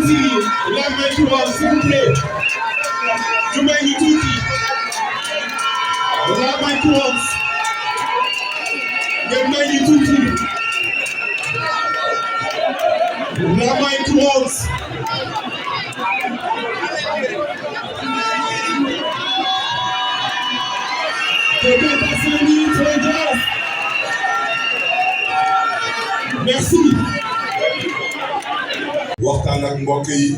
tuuti la may ci woon s'il vous plaît ñu may ñu tuuti la may ci woon ngeen may ñu tuuti la may ci woon merci. waxtaan ak mbokk yi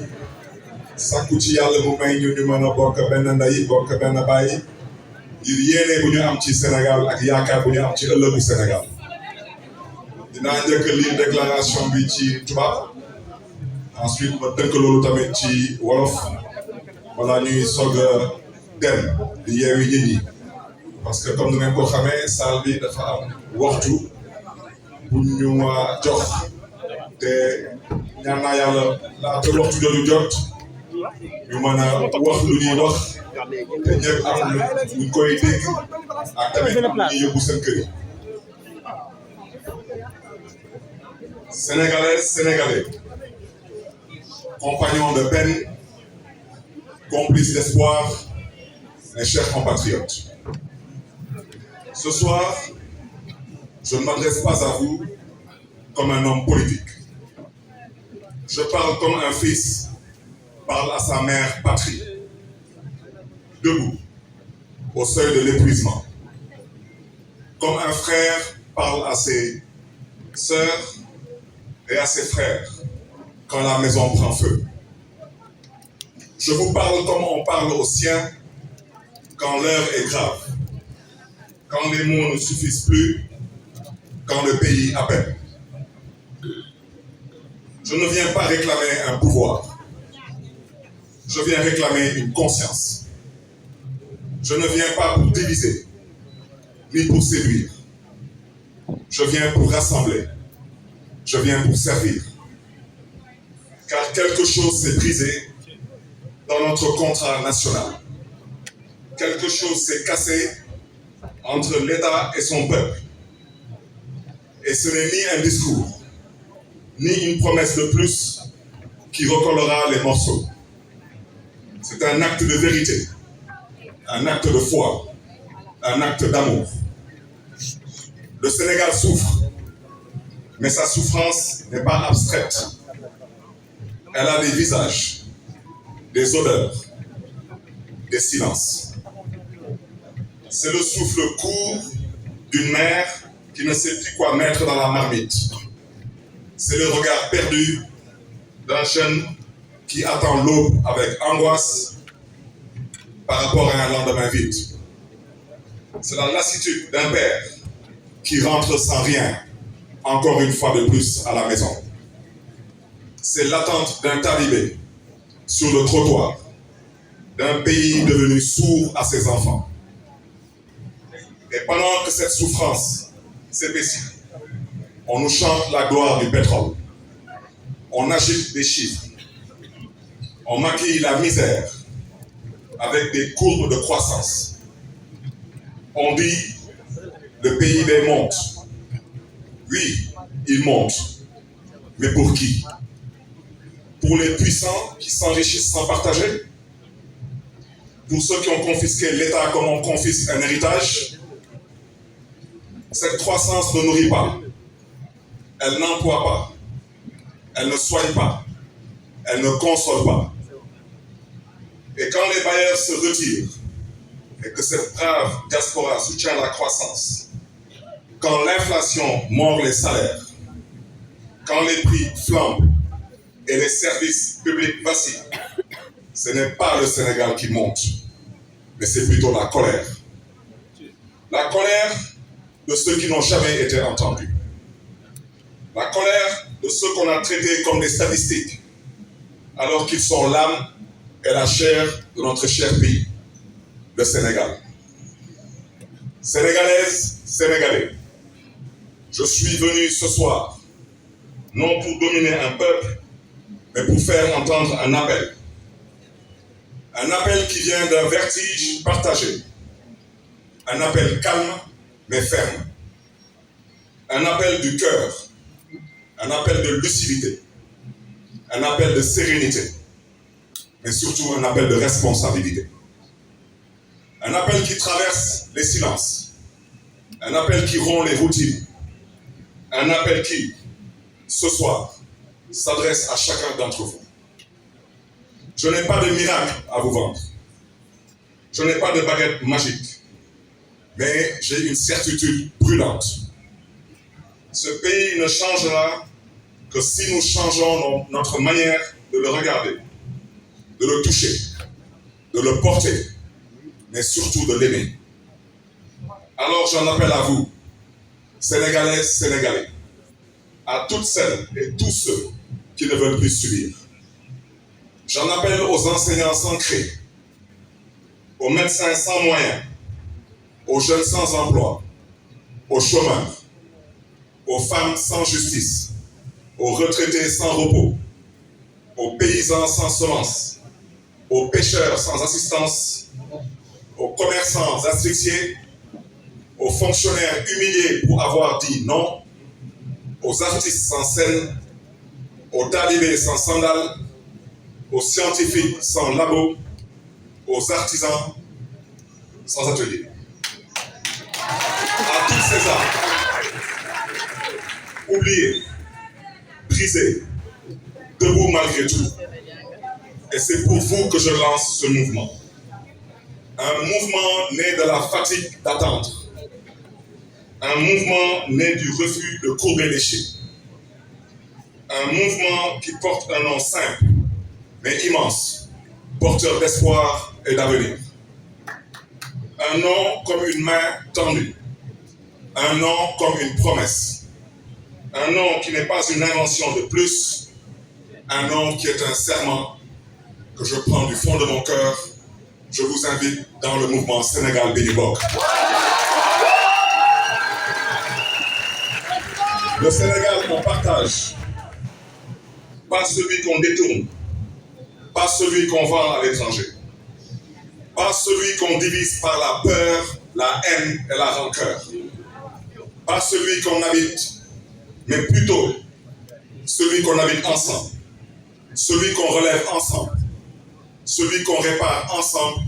sakku ci yàlla mu may ñu mën a bokk benn ndey bokk benn baay ngir yéene bu ñu am ci Sénégal ak yaakaar bu ñu am ci ëllëgu Sénégal. dinaa njëkk lire déclaration bi ci tubaab ensuite ma tënk loolu tamit ci wolof wala ñuy soog a dem di yeewi nit ñi parce que comme ni ngeen ko xamee salle bi dafa am waxtu bu ñu jox te ñaan naa yàlla laata waxtu jooju jot ñu mën a wax lu ñuy wax te ñëpp am luñ koy dégg ak tamit lu ñuy yóbbu seen kër yi. Sénégalaises, Sénégalais, compagnons de peine, complices d'espoir, mes chers compatriotes. Ce soir, je ne m'adresse pas à vous comme un homme politique. Je parle comme un fils parle à sa mère patrie, debout, au seuil de l'épuisement. Comme un frère parle à ses sœurs et à ses frères quand la maison prend feu. Je vous parle comme on parle aux siens quand l'heure est grave, quand les mots ne suffisent plus, quand le pays appelle. Je ne viens pas réclamer un pouvoir, je viens réclamer une conscience. Je ne viens pas pour diviser, ni pour séduire. Je viens pour rassembler, je viens pour servir. Car quelque chose s'est brisé dans notre contrat national. Quelque chose s'est cassé entre l'État et son peuple. Et ce n'est ni un discours, ni une promesse de plus qui recollera les morceaux. C'est un acte de vérité, un acte de foi, un acte d'amour. Le Sénégal souffre, mais sa souffrance n'est pas abstraite. Elle a des visages, des odeurs, des silences. C'est le souffle court d'une mère qui ne sait plus quoi mettre dans la marmite. C'est le regard perdu d'un jeune qui attend l'aube avec angoisse par rapport à un lendemain vide. C'est la lassitude d'un père qui rentre sans rien, encore une fois de plus, à la maison. C'est l'attente d'un talibé sur le trottoir, d'un pays devenu sourd à ses enfants. Et pendant que cette souffrance s'épaissit, on nous chante la gloire du pétrole. On agite des chiffres. On maquille la misère avec des courbes de croissance. On dit le PIB monte. Oui, il monte. Mais pour qui? Pour les puissants qui s'enrichissent sans partager? Pour ceux qui ont confisqué l'État comme on confisque un héritage? Cette croissance ne nourrit pas. Elle n'emploie pas. Elle ne soigne pas. Elle ne console pas. Et quand les bailleurs se retirent et que cette brave diaspora soutient la croissance, quand l'inflation mord les salaires, quand les prix flambent et les services publics vacillent, ce n'est pas le Sénégal qui monte, mais c'est plutôt la colère. La colère de ceux qui n'ont jamais été entendus. La colère de ceux qu'on a traités comme des statistiques, alors qu'ils sont l'âme et la chair de notre cher pays, le Sénégal. Sénégalaises, Sénégalais, je suis venu ce soir, non pour dominer un peuple, mais pour faire entendre un appel. Un appel qui vient d'un vertige partagé. Un appel calme, mais ferme. Un appel du cœur. Un appel de lucidité. un appel de sérénité, mais surtout un appel de responsabilité. Un appel qui traverse les silences, un appel qui rompt les routines, un appel qui, ce soir, s'adresse à chacun d'entre vous. Je n'ai pas de miracle à vous vendre. Je n'ai pas de baguette magique. Mais j'ai une certitude brûlante. Ce pays ne changera que si nous changeons notre manière de le regarder, de le toucher, de le porter, mais surtout de l'aimer. Alors j'en appelle à vous, Sénégalaises, Sénégalais, à toutes celles et tous ceux qui ne veulent plus subir. J'en appelle aux enseignants sans créer, aux médecins sans moyens, aux jeunes sans emploi, aux chômeurs, aux femmes sans justice, aux retraités sans repos, aux paysans sans semences, aux pêcheurs sans assistance, aux commerçants asphyxiés, aux fonctionnaires humiliés pour avoir dit non, aux artistes sans scène, aux talibés sans sandales, aux scientifiques sans labo, aux artisans sans atelier. À toutes ces âmes, oubliées, brisées, debout malgré tout. Et c'est pour vous que je lance ce mouvement. Un mouvement né de la fatigue d'attendre. Un mouvement né du refus de courber l'échine. Un mouvement qui porte un nom simple, mais immense, porteur d'espoir et d'avenir. Un nom comme une main tendue. Un nom comme une promesse. Un nom qui n'est pas une invention de plus. Un nom qui est un serment que je prends du fond de mon cœur. Je vous invite dans le mouvement Sénégal Béni Bokk. Le Sénégal qu'on partage, pas celui qu'on détourne, pas celui qu'on vend à l'étranger, pas celui qu'on divise par la peur, la haine et la rancœur, pas celui qu'on habite, mais plutôt celui qu'on habite ensemble, celui qu'on relève ensemble, celui qu'on répare ensemble,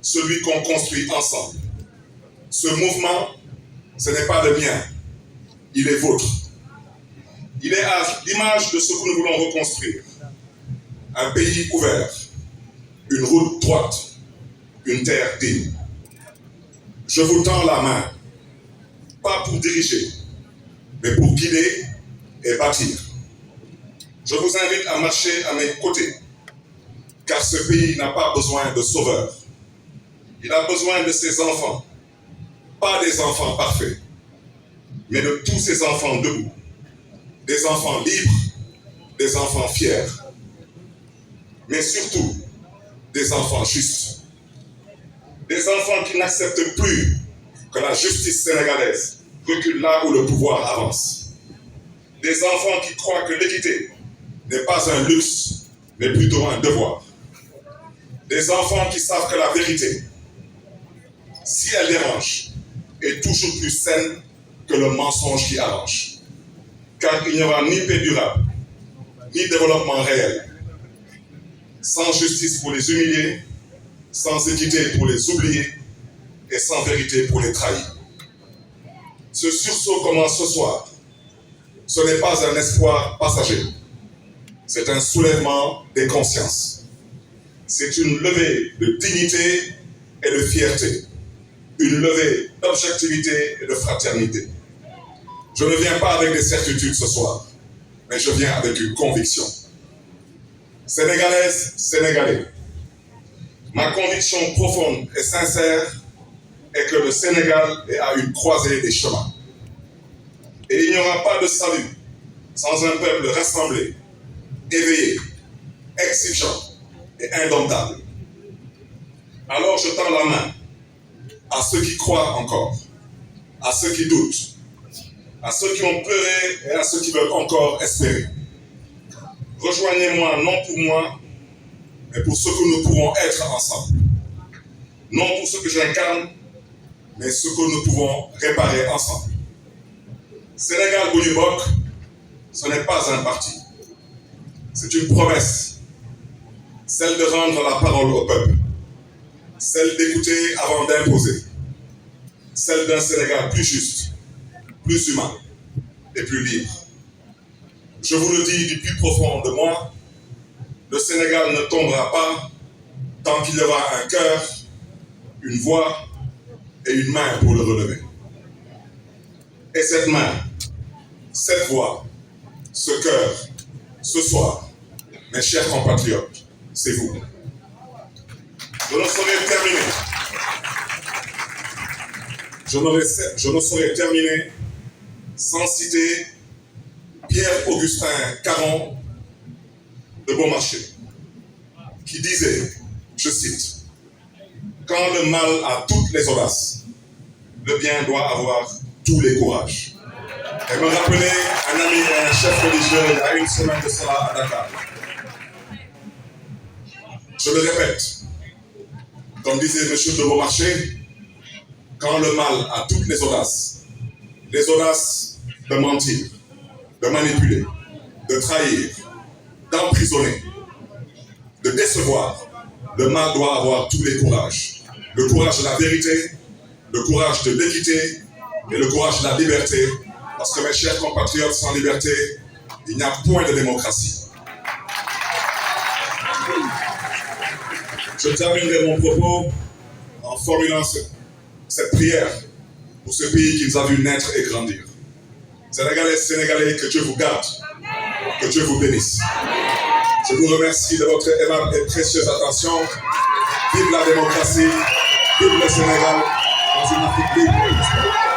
celui qu'on construit ensemble. Ce mouvement, ce n'est pas le mien, il est vôtre. Il est à l'image de ce que nous voulons reconstruire. Un pays ouvert, une route droite, une terre digne. Je vous tends la main, pas pour diriger, mais pour guider et bâtir. Je vous invite à marcher à mes côtés, car ce pays n'a pas besoin de sauveurs. Il a besoin de ses enfants, pas des enfants parfaits, mais de tous ces enfants debout, des enfants libres, des enfants fiers, mais surtout des enfants justes, des enfants qui n'acceptent plus que la justice sénégalaise recule là où le pouvoir avance, des enfants qui croient que l'équité n'est pas un luxe, mais plutôt un devoir, des enfants qui savent que la vérité, si elle dérange, est toujours plus saine que le mensonge qui arrange. Car il n'y aura ni paix durable, ni développement réel, sans justice pour les humiliés, sans équité pour les oubliés et sans vérité pour les trahis. Ce sursaut commence ce soir. Ce n'est pas un espoir passager. C'est un soulèvement des consciences. C'est une levée de dignité et de fierté. Une levée d'objectivité et de fraternité. Je ne viens pas avec des certitudes ce soir, mais je viens avec une conviction. Sénégalaises, Sénégalais, ma conviction profonde et sincère est que le Sénégal est à une croisée des chemins. Et il n'y aura pas de salut sans un peuple rassemblé, éveillé, exigeant et indomptable. Alors je tends la main à ceux qui croient encore, à ceux qui doutent, à ceux qui ont pleuré et à ceux qui veulent encore espérer. Rejoignez-moi non pour moi, mais pour ce que nous pourrons être ensemble. Non pour ce que j'incarne, mais ce que nous pouvons réparer ensemble. Sénégal Béni Bokk, ce n'est pas un parti. C'est une promesse, celle de rendre la parole au peuple, celle d'écouter avant d'imposer, celle d'un Sénégal plus juste, plus humain et plus libre. Je vous le dis du plus profond de moi, le Sénégal ne tombera pas tant qu'il y aura un cœur, une voix et une main pour le relever. Et cette main, cette voix, ce cœur, ce soir, mes chers compatriotes, c'est vous. Je ne saurais terminer sans citer Pierre-Augustin Caron de Beaumarchais, qui disait, je cite, « Quand le mal a toutes les audaces, le bien doit avoir tous les courages. » Et me rappelait un ami et un chef religieux il y a une semaine de cela à Dakar. Je le répète, comme disait M. de Beaumarchais, quand le mal a toutes les audaces de mentir, de manipuler, de trahir, d'emprisonner, de décevoir, le mal doit avoir tous les courages. Le courage de la vérité, le courage de l'équité et le courage de la liberté. Parce que mes chers compatriotes, sans liberté, il n'y a point de démocratie. Je terminerai mon propos en formulant cette prière pour ce pays qui nous a vu naître et grandir. Sénégalais, Sénégalais, que Dieu vous garde, que Dieu vous bénisse. Je vous remercie de votre aimable et précieuse attention. Vive la démocratie, vive le Sénégal dans une Afrique libre et prospère.